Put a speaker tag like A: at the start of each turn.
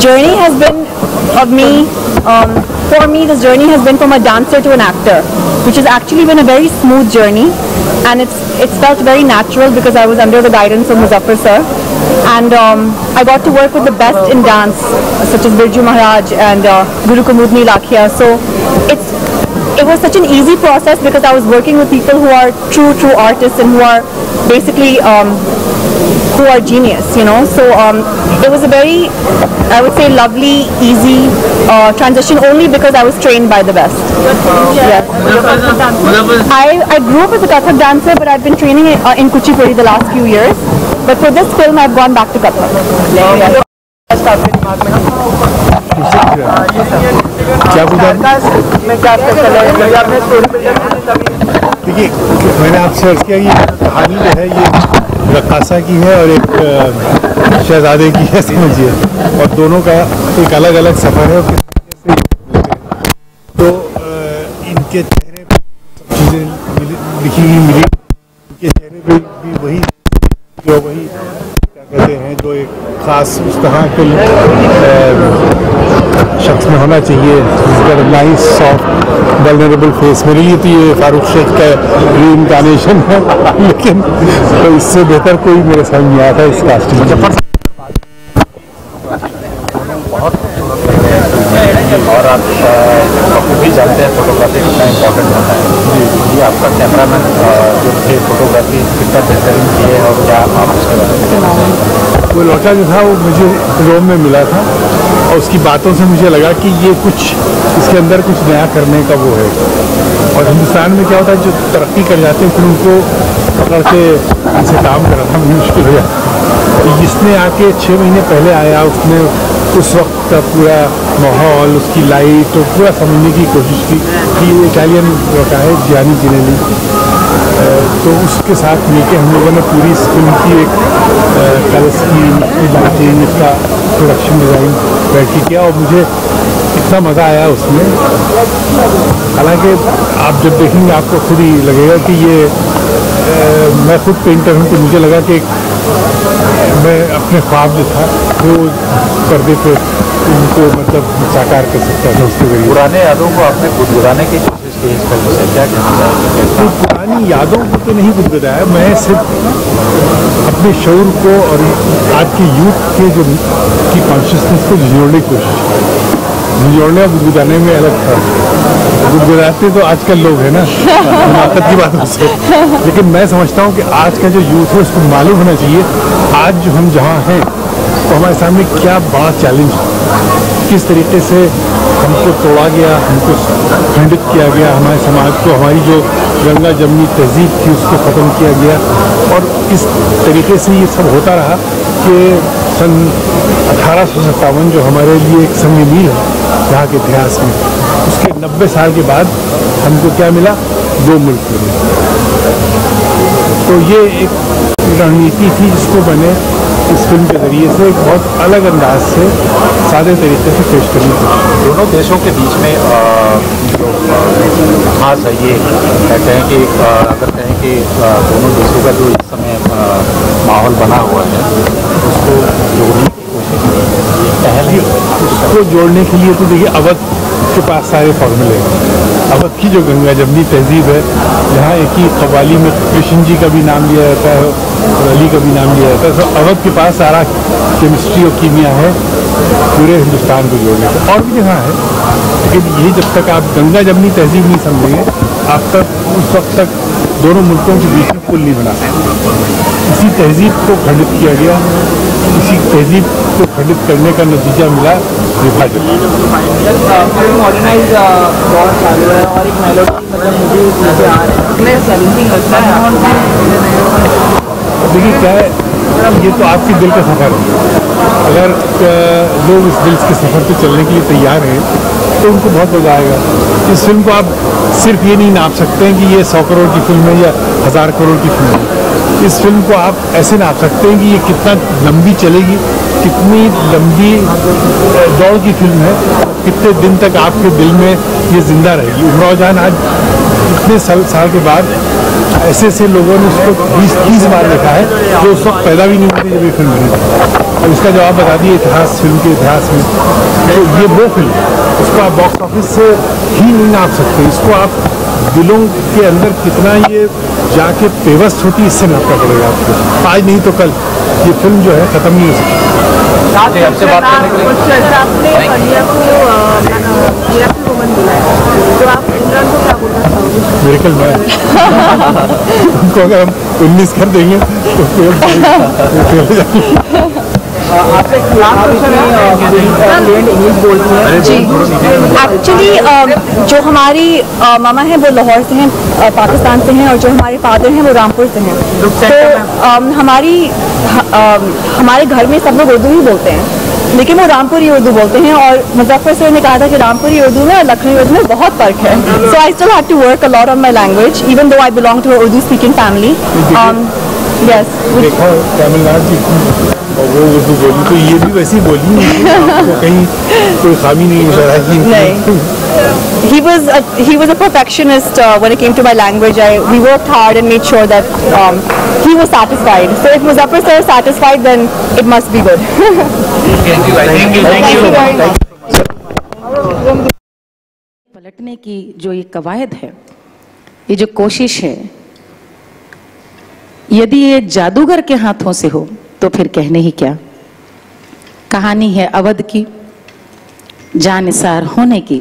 A: journey has been of me, for me this journey has been from a dancer to an actor, which has actually been a very smooth journey, and it's felt very natural because I was under the guidance of Muzaffar sir, and I got to work with the best in dance such as Birju Maharaj and Guru Kumudni Lakhia. So it was such an easy process because I was working with people who are true artists and who are basically who are genius, you know. So it was a very, I would say, lovely, easy transition only because I was trained by the best. Yes. I grew up as a Kathak dancer, but I've been training in Kuchipudi the last few years. But for this film, I've gone back to Kathak. Yes.
B: देखिए, मैंने आपसे अर्ज किया कि कहानी जो है ये रक्कासा की है और एक शहजादे की है, समझिए, और दोनों का एक अलग अलग सफ़र है। तो इनके चेहरे पर सब चीज़ें लिखी हुई मिली, इनके चेहरे पे भी वही जो वही क्या कहते हैं, जो एक ख़ास उस तरह के शख्स में होना चाहिए, नाइस सॉफ्ट वल्नरेबल फेस। मेरे लिए तो ये फारूक शेख का रीइंकार्नेशन है, लेकिन तो इससे बेहतर कोई मेरे समझ नहीं आया था इस कास्टिंग में।
C: और आप भी जानते हैं फोटोग्राफी कितना इम्पोर्टेंट होता है। जी, आपका कैमरामैन जो थे फोटोग्राफी कितना बेहतरीन किए और क्या आप उसके बारे में?
B: वो लड़का जो था वो मुझे रोम में मिला था और उसकी बातों से मुझे लगा कि ये कुछ इसके अंदर कुछ नया करने का वो है। और हिंदुस्तान में क्या होता है, जो तरक्की कर जाते हैं फिर उनको पकड़ के उनसे काम कराना मुश्किल हो जाता है। जिसने आके 6 महीने पहले आया, उसने उस वक्त का पूरा माहौल, उसकी लाइट और पूरा समझने की कोशिश की कि ये इटालियन लड़का है जियानी जिनेली। तो उसके साथ मिलकर हम लोगों ने पूरी इस फिल्म की एक कलर्स की लाइटिंग, इसका प्रोडक्शन डिज़ाइन बैठ के किया और मुझे इतना मज़ा आया उसमें। हालांकि आप जब देखेंगे आपको खुद ही लगेगा कि ये मैं खुद पेंटर हूँ, तो मुझे लगा कि मैं अपने ख्वाब जो था वो पर्दे पे उनको मतलब साकार कर सकता था उसके जरिए।
C: पुराने यादों को आपने गुदगुदाने की कोशिश की इस फिल्म से, क्या कहना चाहेंगे?
B: तो पुरानी यादों को तो नहीं गुदगुदाया, मैं सिर्फ अपने शऊर को और आज के यूथ के जो की कॉन्शियसनेस को जोड़ने की कोशिश की। जोड़ने और गुदगुदाने में अलग था। गुदगुदाते तो आजकल लोग हैं ना, मुनाफत की बातों से, लेकिन मैं समझता हूँ कि आज का जो यूथ है उसको मालूम होना चाहिए आज जो हम जहाँ हैं तो हमारे सामने क्या बड़ा चैलेंज है, किस तरीके से हमको तोड़ा गया, हमको खंडित किया गया, हमारे समाज को, हमारी जो गंगा जमनी तहजीब थी उसको ख़त्म किया गया, और इस तरीके से ये सब होता रहा कि सन 1857 जो हमारे लिए एक संग मील है यहाँ के इतिहास में, उसके 90 साल के बाद हमको क्या मिला? 2 मुल्क मिले। तो ये एक रणनीति थी जिसको मैंने इस फिल्म के ज़रिए से एक बहुत अलग अंदाज से सादे तरीके से पेश करनी थी।
C: दोनों देशों के बीच में जो खास है ये कहते हैं कि अगर कहें कि दोनों देशों का जो इस समय माहौल बना हुआ है उसको जोड़ने की कोशिश की पहल है।
B: उसको जोड़ने के लिए तो देखिए अवध के पास सारे फॉर्मूले हैं। अवध की जो गंगा जमनी तहजीब है, जहाँ एक ही कव्वाली में कृष्ण जी का भी नाम लिया जाता है और अली का भी नाम लिया जाता है, तो अवध के पास सारा केमिस्ट्री और कीमिया है पूरे हिंदुस्तान को जोड़ने का। और भी जगह है, लेकिन ये जब तक आप गंगा जमनी तहजीब नहीं समझेंगे, आप तक उस वक्त तक दोनों मुल्कों के बीच में पुल नहीं बना सकते। इसी तहजीब को खंडित किया गया, इसी तहजीब को खंडित करने का नतीजा मिला विभाजन। देखिए क्या है, ये तो आपके दिल का सफ़र है। अगर लोग इस दिल के सफ़र पे चलने के लिए तैयार हैं तो उनको बहुत मज़ा आएगा। इस फिल्म को आप सिर्फ ये नहीं नाप सकते हैं कि ये 100 करोड़ की फिल्म है या 1000 करोड़ की फिल्म है। इस फिल्म को आप ऐसे नाप सकते हैं कि ये कितना लंबी चलेगी, कितनी लंबी दौड़ की फिल्म है, कितने दिन तक आपके दिल में ये जिंदा रहेगी। उमराव जान आज इतने साल के बाद ऐसे ऐसे लोगों ने उसको 20-30 बार देखा है जो उस वक्त पैदा भी नहीं हुए थे जब ये फिल्म बनी थी। और इसका जवाब बता दिए इतिहास, फिल्म के इतिहास में। तो ये वो फिल्म है, इसको आप बॉक्स ऑफिस से ही नहीं नाप सकते, इसको आप दिलों के अंदर कितना ये जाके पेवस्त होती, इससे नापना पड़ेगा आपको। आज नहीं तो कल ये फिल्म जो है ख़त्म नहीं हो सकती।
C: आपसे बात करने के लिए
A: आपने इंडिया को मिरेकल वुमन बोला है, तो आप इमरान को क्या बोलना चाहोगे?
B: मिरेकल मैन उनको अगर हम 19 कर देंगे तो फेल हो जाएंगे।
C: आपसे इंग्लिश बोलती है
A: जी, एक्चुअली जो हमारी मामा हैं वो लाहौर से हैं, पाकिस्तान से हैं, और जो हमारे फादर हैं वो रामपुर से हैं। तो हमारे घर में सब लोग उर्दू ही बोलते हैं, लेकिन वो रामपुरी उर्दू बोलते हैं। और मुजफ्फर सर ने कहा था कि रामपुरी उर्दू में और लखनवी उर्दू में बहुत फ़र्क है। So I still have to work a lot on my language even though I belong to a Urdu speaking family. Yes,
B: देखा तमिलनाडु की और वो उर्दू बोली तो ये भी वैसी बोली, तो कहीं कोई खामी नहीं नजर आई।
A: नहीं, he was a perfectionist when it came to my language. We worked hard and made sure that he was satisfied. So if Muzaffar sir is satisfied, then it must be good.
C: Thank you very much.
D: पलटने की जो ये कवायद है, ये जो कोशिश है, यदि ये जादूगर के हाथों से हो तो फिर कहने ही क्या। कहानी है अवध की, जानिसार होने की।